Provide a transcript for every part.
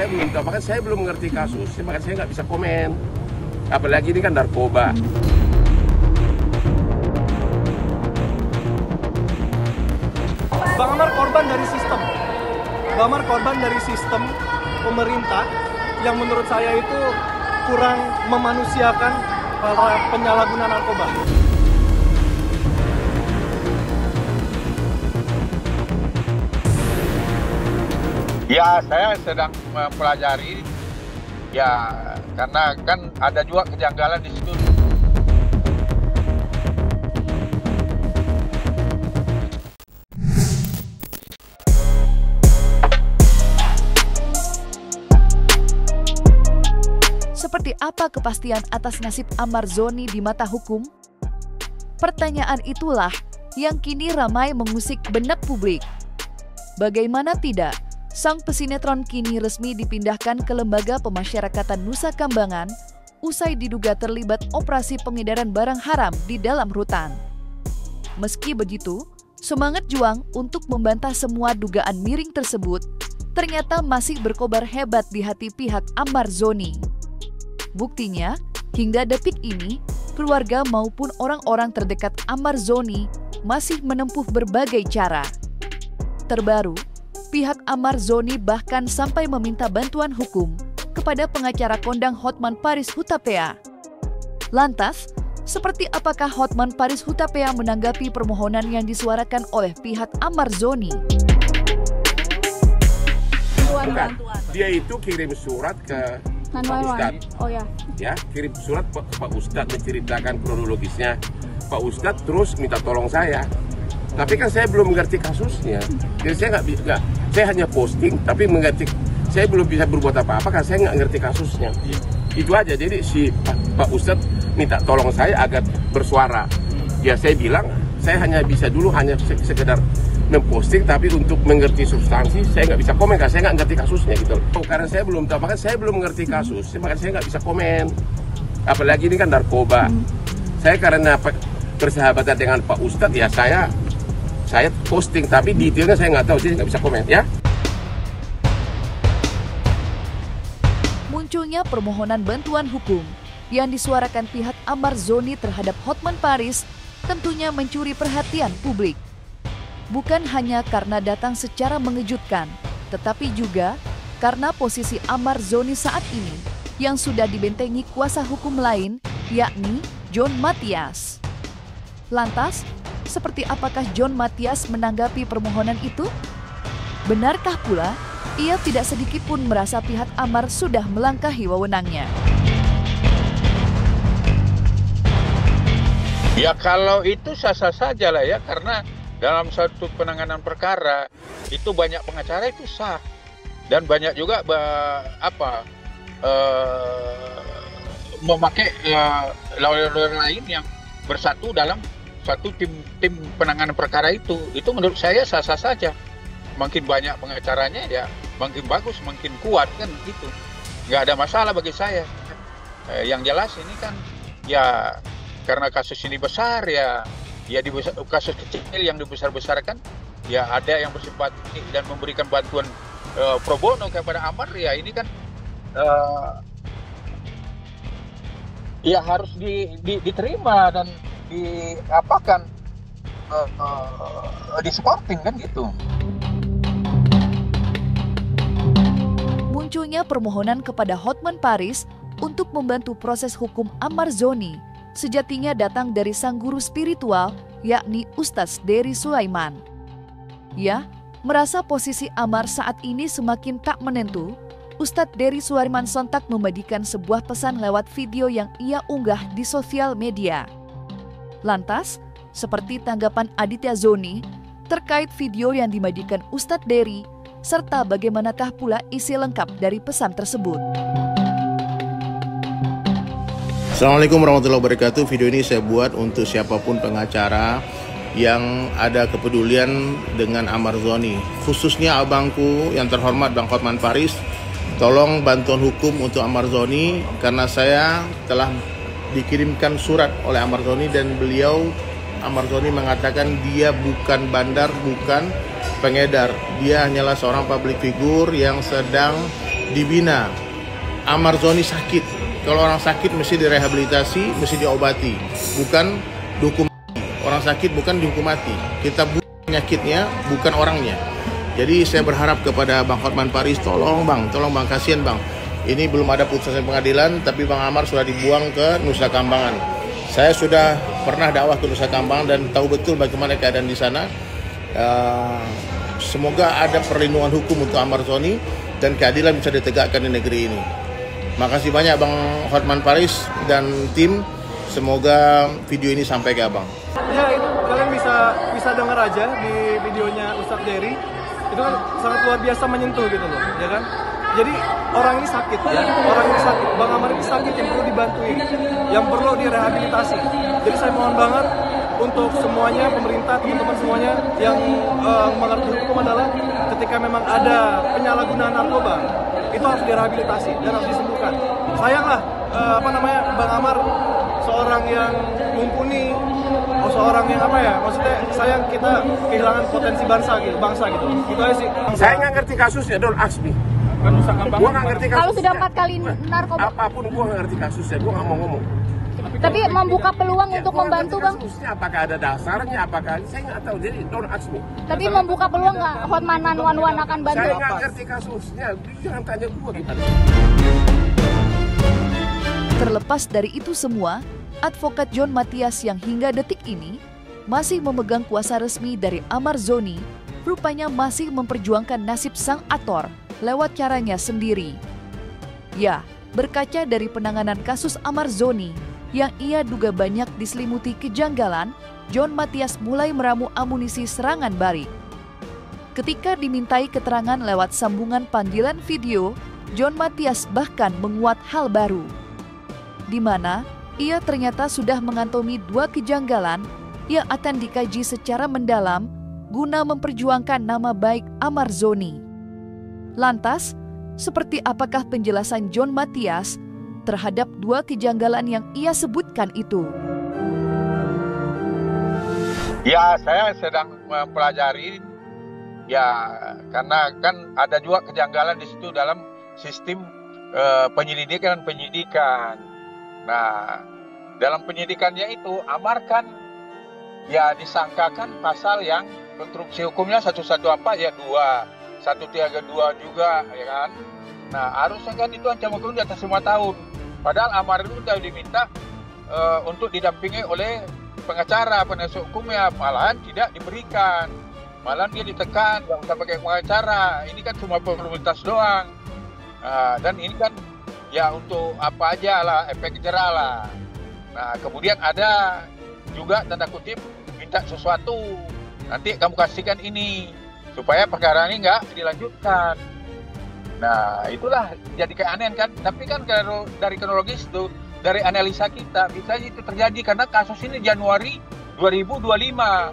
belum tahu, makanya saya belum mengerti kasus, makanya saya nggak bisa komen. Apalagi ini kan narkoba. Bang Amar korban dari sistem. Bang Amar korban dari sistem pemerintah yang menurut saya itu kurang memanusiakan para penyalahguna narkoba. Ya, saya sedang mempelajari, ya karena kan ada juga kejanggalan di situ. Seperti apa kepastian atas nasib Amar Zoni di mata hukum? Pertanyaan itulah yang kini ramai mengusik benak publik. Bagaimana tidak? Sang pesinetron kini resmi dipindahkan ke Lembaga Pemasyarakatan Nusa Kambangan usai diduga terlibat operasi pengedaran barang haram di dalam rutan. Meski begitu, semangat juang untuk membantah semua dugaan miring tersebut ternyata masih berkobar hebat di hati pihak Amar Zoni. Buktinya, hingga detik ini, keluarga maupun orang-orang terdekat Amar Zoni masih menempuh berbagai cara. Terbaru, pihak Amar Zoni bahkan sampai meminta bantuan hukum kepada pengacara kondang Hotman Paris Hutapea. Lantas, seperti apakah Hotman Paris Hutapea menanggapi permohonan yang disuarakan oleh pihak Amar Zoni? Bukan, dia itu kirim surat ke Pak Ustadz. Oh ya. Ya, kirim surat ke Pak Ustadz menceritakan kronologisnya. Pak Ustadz terus minta tolong saya. Tapi kan saya belum mengerti kasusnya. Jadi saya nggak, saya hanya posting, tapi mengerti. Saya belum bisa berbuat apa-apa karena saya nggak ngerti kasusnya. Itu aja. Jadi si Pak Ustadz minta tolong saya agar bersuara. Ya saya bilang, saya hanya bisa dulu hanya sekedar memposting, tapi untuk mengerti substansi saya nggak bisa komen karena saya nggak ngerti kasusnya gitu. Karena saya belum tahu, makanya saya belum mengerti kasus, makanya saya nggak bisa komen. Apalagi ini kan narkoba. Saya karena persahabatan dengan Pak Ustadz ya saya posting, tapi detailnya saya nggak tahu, jadi nggak bisa komen ya. Munculnya permohonan bantuan hukum yang disuarakan pihak Amar Zoni terhadap Hotman Paris tentunya mencuri perhatian publik. Bukan hanya karena datang secara mengejutkan, tetapi juga karena posisi Amar Zoni saat ini yang sudah dibentengi kuasa hukum lain, yakni John Matias. Lantas, seperti apakah John Matias menanggapi permohonan itu? Benarkah pula ia tidak sedikit pun merasa pihak Amar sudah melangkahi wewenangnya? Ya kalau itu sah-sah saja lah ya, karena dalam satu penanganan perkara itu banyak pengacara itu sah, dan banyak juga memakai lawyer-lawyer lain yang bersatu dalam satu tim penanganan perkara itu menurut saya sah-sah saja. Makin banyak pengacaranya ya makin bagus, makin kuat kan gitu. Nggak ada masalah bagi saya. Yang jelas ini kan ya karena kasus ini besar ya kasus kecil yang dibesar-besarkan ya ada yang bersifat dan memberikan bantuan pro bono kepada Amar ya ini kan ya harus diterima dan diapakan di supporting kan gitu. Munculnya permohonan kepada Hotman Paris untuk membantu proses hukum Amar Zoni sejatinya datang dari sang guru spiritual, yakni Ustadz Dery Sulaiman. Ya, merasa posisi Amar saat ini semakin tak menentu, Ustadz Dery Sulaiman sontak membagikan sebuah pesan lewat video yang ia unggah di sosial media. Lantas, seperti tanggapan Aditya Zoni terkait video yang dibagikan Ustadz Dery, serta bagaimanakah pula isi lengkap dari pesan tersebut. Assalamualaikum warahmatullahi wabarakatuh. Video ini saya buat untuk siapapun pengacara yang ada kepedulian dengan Amar Zoni, khususnya abangku yang terhormat Bang Hotman Paris. Tolong bantuan hukum untuk Amar Zoni karena saya telah dikirimkan surat oleh Amar Zoni dan Amar Zoni mengatakan dia bukan bandar, bukan pengedar. Dia hanyalah seorang public figure yang sedang dibina. Amar Zoni sakit. Kalau orang sakit mesti direhabilitasi, mesti diobati, bukan dihukum mati. Orang sakit bukan dihukum mati. Kita bunuh penyakitnya, bukan orangnya. Jadi saya berharap kepada Bang Hotman Paris, tolong bang, kasihan bang. Ini belum ada putusan pengadilan, tapi Bang Amar sudah dibuang ke Nusa Kambangan. Saya sudah pernah dakwah ke Nusa Kambangan dan tahu betul bagaimana keadaan di sana. Semoga ada perlindungan hukum untuk Amar Zoni dan keadilan bisa ditegakkan di negeri ini. Makasih banyak Bang Hotman Paris dan tim. Semoga video ini sampai ke abang. Ya itu kalian bisa dengar aja di videonya Ustadz Dery. Itu kan sangat luar biasa menyentuh gitu loh, ya kan? Jadi orang ini sakit, ya. Orang ini sakit. Bang Amar ini sakit yang perlu dibantuin, yang perlu direhabilitasi. Jadi saya mohon banget untuk semuanya, pemerintah, teman-teman semuanya yang mengerti hukum adalah ketika memang ada penyalahgunaan narkoba, itu harus direhabilitasi dan harus disembuhkan. Sayanglah, Bang Amar seorang yang mumpuni, seorang yang maksudnya sayang kita kehilangan potensi bangsa gitu. Gitu aja sih. Saya nggak ngerti kasusnya, don't ask me. Gua nggak ngerti kasusnya. Kalau sudah 4 kali narkoba. Apapun gua nggak ngerti kasusnya, gua nggak mau ngomong. Tapi membuka peluang untuk membantu bang. Kasusnya apakah ada dasarnya, apakah saya nggak tahu. Jadi don't ask me. Tapi membuka peluang nggak Hotman 911 akan bantu? Saya nggak ngerti kasusnya, jangan tanya gua gimana. Terlepas dari itu semua, Advokat John Mathias yang hingga detik ini masih memegang kuasa resmi dari Amar Zoni, rupanya masih memperjuangkan nasib sang aktor lewat caranya sendiri. Ya, berkaca dari penanganan kasus Amar Zoni yang ia duga banyak diselimuti kejanggalan, John Mathias mulai meramu amunisi serangan balik. Ketika dimintai keterangan lewat sambungan panggilan video, John Mathias bahkan menguat hal baru, di mana ia ternyata sudah mengantongi 2 kejanggalan yang akan dikaji secara mendalam guna memperjuangkan nama baik Amar Zoni. Lantas, seperti apakah penjelasan John Mathias terhadap 2 kejanggalan yang ia sebutkan itu? Ya, saya sedang mempelajari, ya karena kan ada juga kejanggalan di situ dalam sistem penyelidikan dan penyidikan. Nah, dalam penyidikannya itu Amar kan ya disangkakan pasal yang konstruksi hukumnya 114 ya 132 juga ya kan. Nah, harusnya kan itu ancaman hukum di atas 5 tahun. Padahal Amar itu sudah diminta untuk didampingi oleh pengacara, penasihat hukumnya, malahan tidak diberikan. Malahan dia ditekan, nggak usah pakai pengacara. Ini kan cuma formalitas doang. Dan ini kan ya untuk apa aja lah, efek jerah lah. Nah, kemudian ada juga tanda kutip minta sesuatu. Nanti kamu kasihkan ini supaya perkara ini nggak dilanjutkan. Nah, itulah jadi keanehan kan. Tapi kan kalau dari kronologis itu, dari analisa kita, bisa itu terjadi karena kasus ini Januari 2025.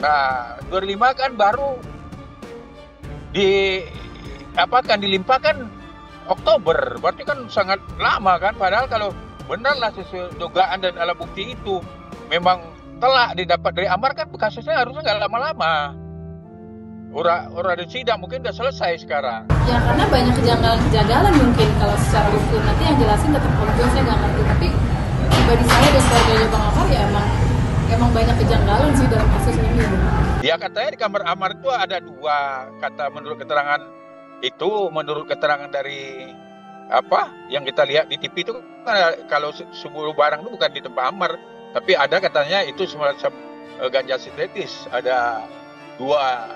Nah, 2005 kan baru dilimpahkan Oktober, berarti kan sangat lama kan. Padahal kalau benarlah sesuai dugaan dan alat bukti itu memang telah didapat dari Amar, kan kasusnya harusnya nggak lama-lama. Orang di sidang mungkin udah selesai sekarang. Ya karena banyak kejanggalan mungkin kalau secara hukum. Nanti yang jelasin tetap Om John, saya nggak ngerti. Tapi pribadi saya dan keluarganya Bang Amar ya emang banyak kejanggalan sih dalam kasus ini. Ya katanya di kamar Amar itu ada 2 kata menurut keterangan itu, menurut keterangan dari yang kita lihat di TV itu kalau sebuah barang itu bukan di tempat Amar, tapi ada katanya itu semacam ganja sintetis, ada dua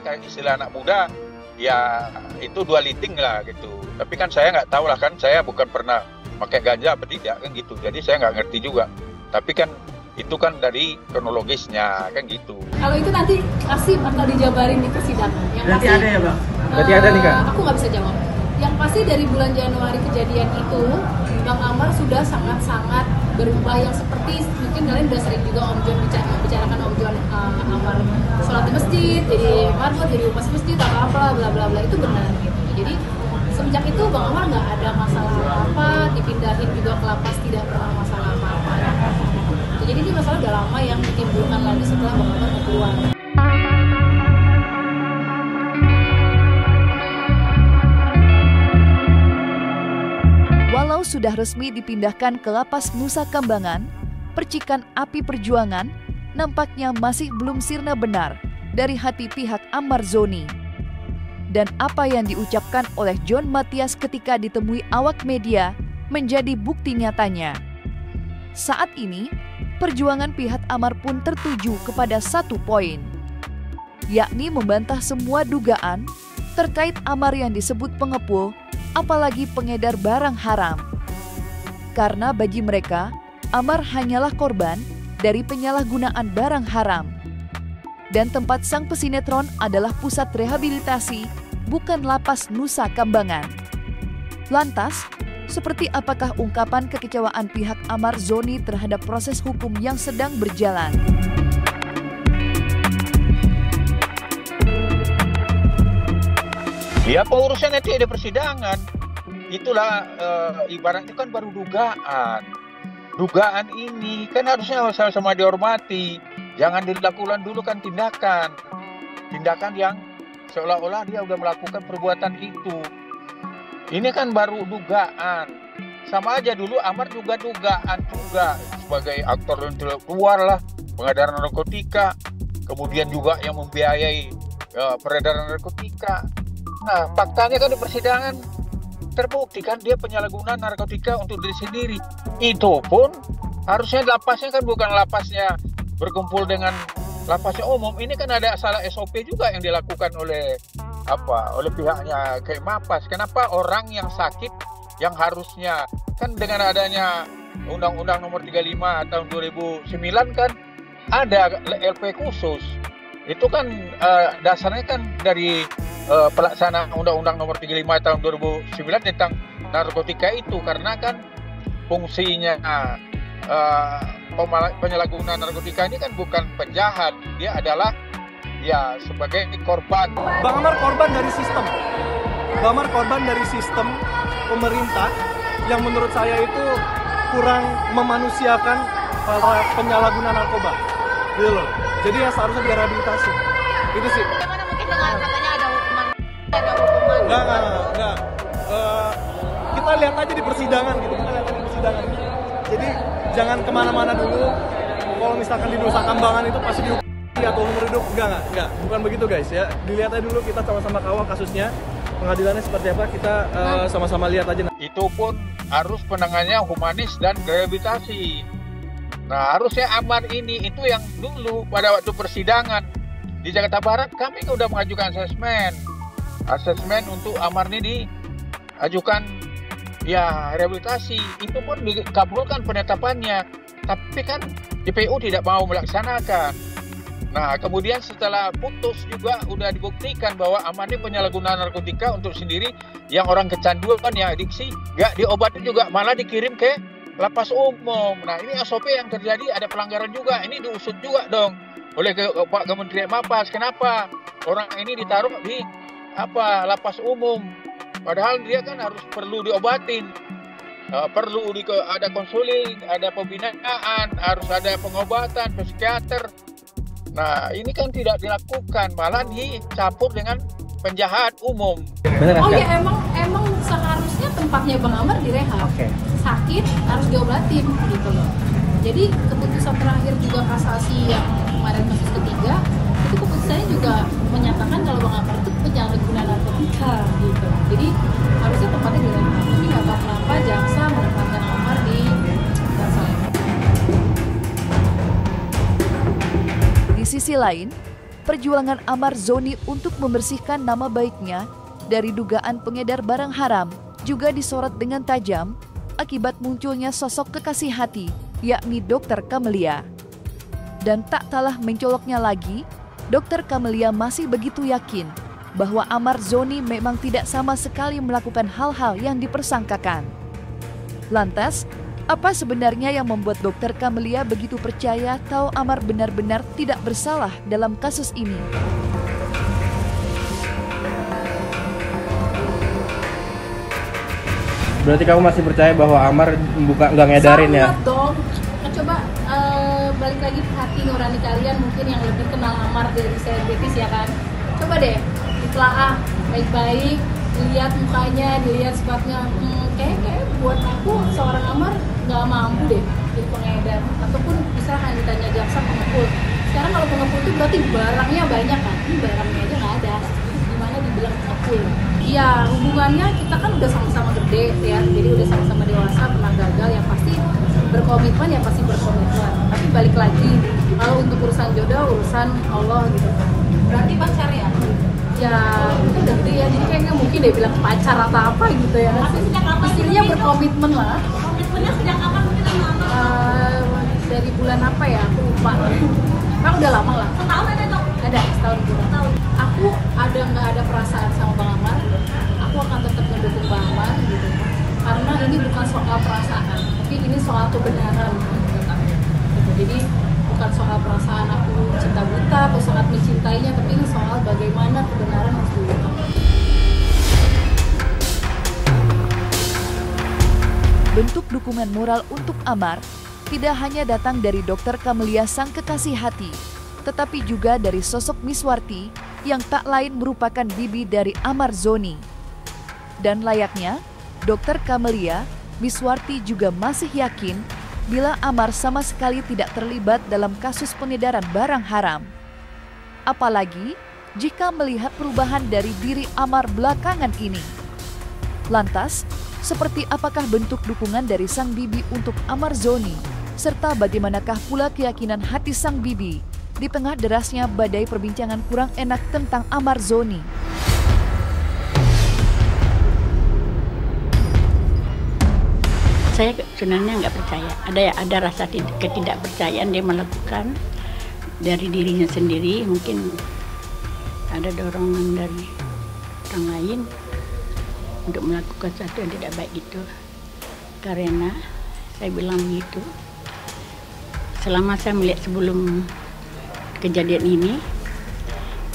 kayak istilah anak muda ya, itu 2 liting lah gitu. Tapi kan saya nggak tahu lah, kan saya bukan pernah pakai ganja apa tidak kan gitu, jadi saya nggak ngerti juga. Tapi kan itu kan dari kronologisnya kan gitu. Kalau itu nanti kasih atau dijabarin di persidangan. Yang Berarti pasti, ada ya bang? Berarti ada nih kak? Aku nggak bisa jawab. Yang pasti dari bulan Januari kejadian itu, Bang Amar sudah sangat-sangat berubah, yang seperti mungkin kalian udah sering juga Om John bicarakan Om John Amar sholat di masjid, jadi marbot, jadi umas masjid, apa bla bla bla, itu benar gitu. Jadi semenjak itu Bang Amar nggak ada masalah apa-apa, dipindahin juga ke lapas tidak pernah masalah apa-apa. Jadi ini masalah udah lama yang ditimbulkan lagi setelah Bang Amar keluar. sudah resmi dipindahkan ke Lapas Nusa Kambangan, percikan api perjuangan nampaknya masih belum sirna benar dari hati pihak Amar Zoni. Dan apa yang diucapkan oleh John Matias ketika ditemui awak media menjadi bukti nyatanya. Saat ini, perjuangan pihak Amar pun tertuju kepada satu poin, yakni membantah semua dugaan terkait Amar yang disebut pengepul, apalagi pengedar barang haram. Karena bagi mereka, Amar hanyalah korban dari penyalahgunaan barang haram. Dan tempat sang pesinetron adalah pusat rehabilitasi, bukan Lapas Nusa Kambangan. Lantas, seperti apakah ungkapan kekecewaan pihak Amar Zoni terhadap proses hukum yang sedang berjalan? Ya, pengurusan nanti ada persidangan. Itulah ibaratnya kan baru dugaan. Dugaan ini kan harusnya sama-sama dihormati. Jangan dilakukan dulu kan tindakan yang seolah-olah dia udah melakukan perbuatan itu. Ini kan baru dugaan. Sama aja dulu Amar juga dugaan juga sebagai aktor intelektual lah, pengedaran narkotika, kemudian juga yang membiayai peredaran narkotika. Nah, faktanya kan di persidangan terbukti kan dia penyalahgunaan narkotika untuk diri sendiri. Itu pun harusnya lapasnya kan bukan lapasnya berkumpul dengan lapasnya umum. Ini kan ada salah SOP juga yang dilakukan oleh pihaknya kayak Mapas. Kenapa orang yang sakit yang harusnya kan dengan adanya Undang-Undang Nomor 35 tahun 2009 kan ada LP khusus. Itu kan dasarnya kan dari pelaksanaan Undang-Undang Nomor 35 tahun 2009 tentang narkotika itu, karena kan fungsinya penyalahgunaan narkotika ini kan bukan penjahat, dia adalah ya sebagai korban. Bang Amar korban dari sistem. Bang Amar korban dari sistem pemerintah yang menurut saya itu kurang memanusiakan para penyalahguna narkoba. Gitu loh. Jadi yang seharusnya direhabilitasi. Itu sih. Bagaimana mungkin dengan katanya ada hukuman? Enggak. Kita lihat aja di persidangan gitu. Jadi jangan kemana-mana dulu. Kalau misalkan di Nusa Kambangan itu pasti dihukum atau umur hidup. Enggak. Bukan begitu guys ya. Dilihat aja dulu, kita sama-sama kawal kasusnya. Pengadilannya seperti apa, kita sama-sama lihat aja. Itu pun harus penanganannya humanis dan rehabilitasi. Nah, harusnya Amar ini itu yang dulu pada waktu persidangan di Jakarta Barat kami sudah mengajukan asesmen untuk Amar ini diajukan ya rehabilitasi. Itu pun dikabulkan penetapannya, tapi kan JPU tidak mau melaksanakan. Nah, kemudian setelah putus juga udah dibuktikan bahwa Amar ini penyalahgunaan narkotika untuk sendiri, yang orang kecanduan, yang adiksi, nggak diobatin juga, malah dikirim ke lapas umum. Nah, ini SOP yang terjadi, ada pelanggaran juga. Ini diusut juga dong oleh Pak Kementerian Mapas. Kenapa orang ini ditaruh di lapas umum? Padahal dia kan harus perlu diobatin, perlu ada konseling, ada pembinaan, harus ada pengobatan, psikiater. Nah, ini kan tidak dilakukan, malah dicampur dengan penjahat umum. Oh ya, emang seharusnya tempatnya Bang Amar direhab. Sakit harus diobatin gitu loh. Jadi keputusan terakhir juga kasasi yang kemarin kasus ketiga, itu keputusannya juga menyatakan kalau Bang Amar itu penyalahguna narkotika gitu. Jadi harusnya tempatnya direhab. Tapi nggak tahu kenapa jaksa menempatkan Amar di Jaksel. Di sisi lain, perjuangan Amar Zoni untuk membersihkan nama baiknya dari dugaan pengedar barang haram juga disorot dengan tajam akibat munculnya sosok kekasih hati, yakni Dr. Camelia. Dan tak kalah mencoloknya lagi, Dr. Camelia masih begitu yakin bahwa Amar Zoni memang tidak sama sekali melakukan hal-hal yang dipersangkakan. Lantas, apa sebenarnya yang membuat Dr. Camelia begitu percaya kalau Amar benar-benar tidak bersalah dalam kasus ini? Berarti kamu masih percaya bahwa Amar nggak ngedarin ya? Sangat dong. Coba balik lagi ke hati nurani kalian, mungkin yang lebih kenal Amar dari selebritis ya kan. Coba deh ditelaah baik-baik, dilihat mukanya, dilihat sifatnya. kayak buat aku seorang Amar nggak mampu deh jadi pengedar, ataupun bisa hanya ditanya jaksa pengepul. Sekarang kalau pengepul itu berarti barangnya banyak kan, ini barangnya aja nggak ada, gimana dibilang pengepul? Iya, hubungannya kita kan udah sama-sama gede ya, jadi udah sama-sama dewasa, pernah gagal, yang pasti berkomitmen, yang pasti berkomitmen. Tapi balik lagi, kalau untuk urusan jodoh, urusan Allah gitu kan. Berarti pacar ya? Ya, itu udah gede ya, jadi kayaknya mungkin dia bilang pacar atau apa gitu ya. Istilahnya berkomitmen lah. Komitmennya sejak kapan mungkin sama Amar? Dari bulan apa ya, aku lupa. Kan udah lama lah. Setahun ada dong? Ada, setahun juga. Aku nggak ada perasaan sama Bang Amar, aku akan tetap mendukung Bang Amar gitu. Karena ini bukan soal perasaan, tapi ini soal kebenaran gitu. Jadi bukan soal perasaan aku cinta buta atau sangat mencintainya, tapi ini soal bagaimana kebenaran harus diungkap. Bentuk dukungan moral untuk Amar tidak hanya datang dari Dr. Kamelia sang kekasih hati, tetapi juga dari sosok Miswarti yang tak lain merupakan bibi dari Amar Zoni. Dan layaknya Dr. Kamelia, Miswarti juga masih yakin bila Amar sama sekali tidak terlibat dalam kasus pengedaran barang haram. Apalagi jika melihat perubahan dari diri Amar belakangan ini. Lantas, seperti apakah bentuk dukungan dari sang bibi untuk Amar Zoni, serta bagaimanakah pula keyakinan hati sang bibi di tengah derasnya badai perbincangan kurang enak tentang Amar Zoni? Saya sebenarnya nggak percaya. Ada rasa ketidakpercayaan dia melakukan dari dirinya sendiri. Mungkin ada dorongan dari orang lain untuk melakukan sesuatu yang tidak baik itu. Karena saya bilang begitu. Selama saya melihat sebelum kejadian ini,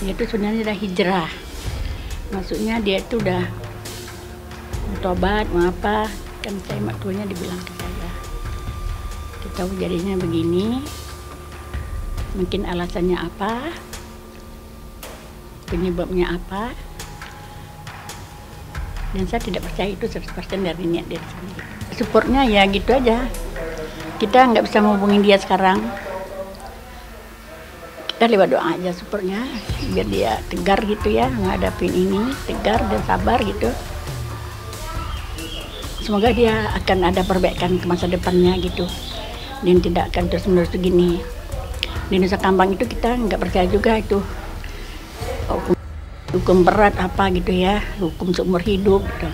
dia itu sebenarnya sudah hijrah. Maksudnya dia itu udah bertobat, mau apa? Kan saya maktunya dibilang ke saya, kita jadinya begini, mungkin alasannya apa, penyebabnya apa, dan saya tidak percaya itu 100% dari niat dia sendiri. Supportnya ya gitu aja, kita nggak bisa menghubungi dia sekarang, kita lewat doa aja supportnya, biar dia tegar gitu ya, menghadapin ini, tegar dan sabar gitu. Semoga dia akan ada perbaikan ke masa depannya gitu, dan tidak akan terus-menerus begini. Di Nusa Kambangan itu kita nggak percaya juga itu hukum berat apa gitu ya, hukum seumur hidup gitu.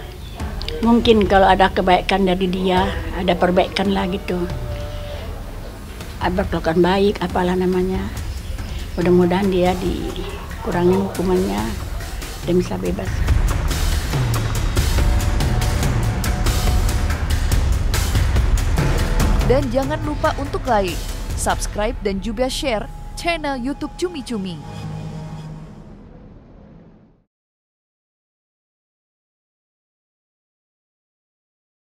Mungkin kalau ada kebaikan dari dia, ada perbaikan lah gitu, ada perlakuan baik apalah namanya. Mudah-mudahan dia dikurangi hukumannya dan bisa bebas. Dan jangan lupa untuk like, subscribe, dan juga share channel YouTube Cumi Cumi.